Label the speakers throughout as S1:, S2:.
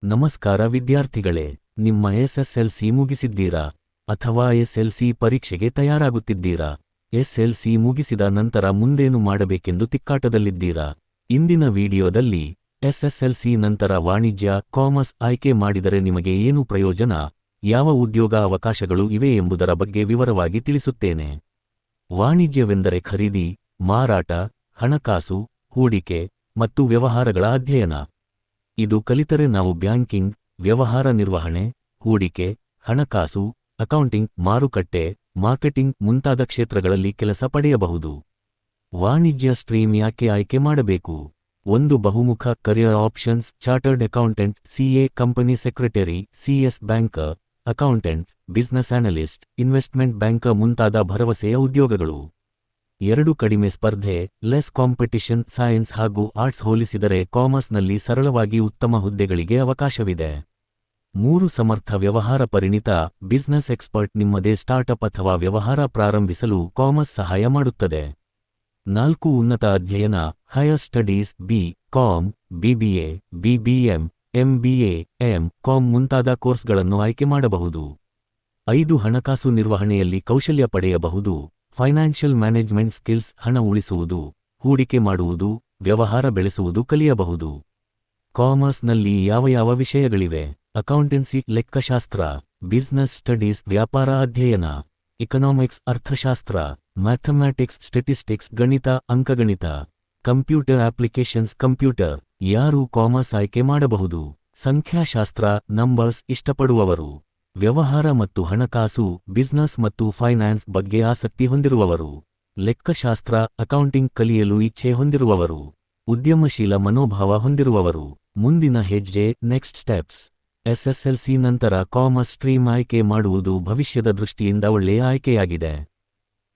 S1: ನಮಸ್ಕಾರ ವಿದ್ಯಾರ್ಥಿಗಳೇ, ನಿಮ್ಮ ಎಸ್ಎಸ್ಎಲ್ಸಿ ಮುಗಿಸಿದ್ದೀರಾ ಅಥವಾ ಎಸ್ಎಲ್ಸಿ ಪರೀಕ್ಷೆಗೆ ತಯಾರಾಗುತ್ತಿದ್ದೀರಾ? ಎಸ್ಎಲ್ಸಿ ಮುಗಿಸಿದ ನಂತರ ಮುಂದೇನು ಮಾಡಬೇಕೆಂದು ತಿಕ್ಕಾಟದಲ್ಲಿದ್ದೀರಾ? ಇಂದಿನ ವಿಡಿಯೋದಲ್ಲಿ ಎಸ್ಎಸ್ಎಲ್ಸಿ ನಂತರ ವಾಣಿಜ್ಯ, ಕಾಮರ್ಸ್ ಆಯ್ಕೆ ಮಾಡಿದರೆ ನಿಮಗೆ ಏನು ಪ್ರಯೋಜನ, ಯಾವ ಉದ್ಯೋಗ ಅವಕಾಶಗಳು ಇವೆ ಎಂಬುದರ ಬಗ್ಗೆ ವಿವರವಾಗಿ ತಿಳಿಸುತ್ತೇನೆ. ವಾಣಿಜ್ಯವೆಂದರೆ ಖರೀದಿ, ಮಾರಾಟ, ಹಣಕಾಸು, ಹೂಡಿಕೆ ಮತ್ತು ವ್ಯವಹಾರಗಳ ಅಧ್ಯಯನ. ಇದು ಕಲಿತರೆ ನಾವು ಬ್ಯಾಂಕಿಂಗ್, ವ್ಯವಹಾರ ನಿರ್ವಹಣೆ, ಹೂಡಿಕೆ, ಹಣಕಾಸು, ಅಕೌಂಟಿಂಗ್, ಮಾರುಕಟ್ಟೆ, ಮಾರ್ಕೆಟಿಂಗ್ ಮುಂತಾದ ಕ್ಷೇತ್ರಗಳಲ್ಲಿ ಕೆಲಸ ಪಡೆಯಬಹುದು. ವಾಣಿಜ್ಯ ಸ್ಟ್ರೀಮ್ ಯಾಕೆ ಆಯ್ಕೆ ಮಾಡಬೇಕು? ಒಂದು ಬಹುಮುಖ career options: chartered accountant, CA, company secretary, CS, banker, accountant, business analyst, investment banker ಮುಂತಾದ ಭರವಸೆಯ ಉದ್ಯೋಗಗಳು. 2 ಕಡಿಮೆ ಸ್ಪರ್ಧೆ, ಲೆಸ್ ಕಾಂಪಿಟಿಷನ್. ಸೈನ್ಸ್ ಹಾಗೂ ಆರ್ಟ್ಸ್ ಹೋಲಿಸಿದರೆ ಕಾಮರ್ಸ್ನಲ್ಲಿ ಸರಳವಾಗಿ ಉತ್ತಮ ಹುದ್ದೆಗಳಿಗೆ ಅವಕಾಶವಿದೆ. 3 ಸಮರ್ಥ ವ್ಯವಹಾರ ಪರಿಣಿತ, ಬಿಸ್ನೆಸ್ ಎಕ್ಸ್ಪರ್ಟ್. ನಿಮ್ಮದೇ ಸ್ಟಾರ್ಟ್ಅಪ್ ಅಥವಾ ವ್ಯವಹಾರ ಪ್ರಾರಂಭಿಸಲು ಕಾಮರ್ಸ್ ಸಹಾಯ ಮಾಡುತ್ತದೆ. 4 ಉನ್ನತ ಅಧ್ಯಯನ, higher studies, BCom, BBA, BBM, MBA, MCom ಮುಂತಾದ ಕೋರ್ಸ್ಗಳನ್ನು ಆಯ್ಕೆ ಮಾಡಬಹುದು. 5 ಹಣಕಾಸು ನಿರ್ವಹಣೆಯಲ್ಲಿ ಕೌಶಲ್ಯ ಪಡೆಯಬಹುದು. ಫೈನಾನ್ಷಿಯಲ್ ಮ್ಯಾನೇಜ್ಮೆಂಟ್ ಸ್ಕಿಲ್ಸ್, ಹಣ ಉಳಿಸುವುದು, ಹೂಡಿಕೆ ಮಾಡುವುದು, ವ್ಯವಹಾರ ಬೆಳೆಸುವುದು ಕಲಿಯಬಹುದು. ಕಾಮರ್ಸ್ನಲ್ಲಿ ಯಾವ ವಿಷಯಗಳಿವೆ? ಅಕೌಂಟೆನ್ಸಿ, ಲೆಕ್ಕಶಾಸ್ತ್ರ; ಬಿಸ್ನೆಸ್ ಸ್ಟಡೀಸ್, ವ್ಯಾಪಾರ ಅಧ್ಯಯನ; ಇಕನಾಮಿಕ್ಸ್, ಅರ್ಥಶಾಸ್ತ್ರ; ಮ್ಯಾಥಮ್ಯಾಟಿಕ್ಸ್, ಸ್ಟೆಟಿಸ್ಟಿಕ್ಸ್, ಗಣಿತ, ಅಂಕಗಣಿತ; ಕಂಪ್ಯೂಟರ್ ಅಪ್ಲಿಕೇಶನ್ಸ್, ಕಂಪ್ಯೂಟರ್. ಯಾರು ಕಾಮರ್ಸ್ ಆಯ್ಕೆ ಮಾಡಬಹುದು? ಸಂಖ್ಯಾಶಾಸ್ತ್ರ, ನಂಬರ್ಸ್ ಇಷ್ಟಪಡುವವರು; ವ್ಯವಹಾರ ಮತ್ತು ಹಣಕಾಸು, ಬಿಸ್ನೆಸ್ ಮತ್ತು ಫೈನಾನ್ಸ್ ಬಗ್ಗೆ ಆಸಕ್ತಿ ಹೊಂದಿರುವವರು; ಲೆಕ್ಕಶಾಸ್ತ್ರ, ಅಕೌಂಟಿಂಗ್ ಕಲಿಯಲು ಇಚ್ಛೆ ಹೊಂದಿರುವವರು; ಉದ್ಯಮಶೀಲ ಮನೋಭಾವ ಹೊಂದಿರುವವರು. ಮುಂದಿನ ಹೆಜ್ಜೆ, ನೆಕ್ಸ್ಟ್ ಸ್ಟೆಪ್ಸ್. ಎಸ್ಎಸ್ಎಲ್ಸಿ ನಂತರ ಕಾಮರ್ಸ್ ಸ್ಟ್ರೀಮ್ ಆಯ್ಕೆ ಮಾಡುವುದು ಭವಿಷ್ಯದ ದೃಷ್ಟಿಯಿಂದ ಒಳ್ಳೆಯ ಆಯ್ಕೆಯಾಗಿದೆ.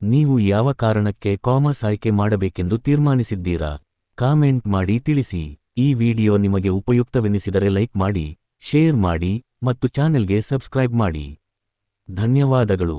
S1: ನೀವು ಯಾವ ಕಾರಣಕ್ಕೆ ಕಾಮರ್ಸ್ ಆಯ್ಕೆ ಮಾಡಬೇಕೆಂದು ತೀರ್ಮಾನಿಸಿದ್ದೀರಾ? ಕಾಮೆಂಟ್ ಮಾಡಿ ತಿಳಿಸಿ. ಈ ವಿಡಿಯೋ ನಿಮಗೆ ಉಪಯುಕ್ತವೆನಿಸಿದರೆ ಲೈಕ್ ಮಾಡಿ, ಶೇರ್ ಮಾಡಿ ಮತ್ತು ಚಾನೆಲ್ಗೆ ಸಬ್ಸ್ಕ್ರೈಬ್ ಮಾಡಿ. ಧನ್ಯವಾದಗಳು.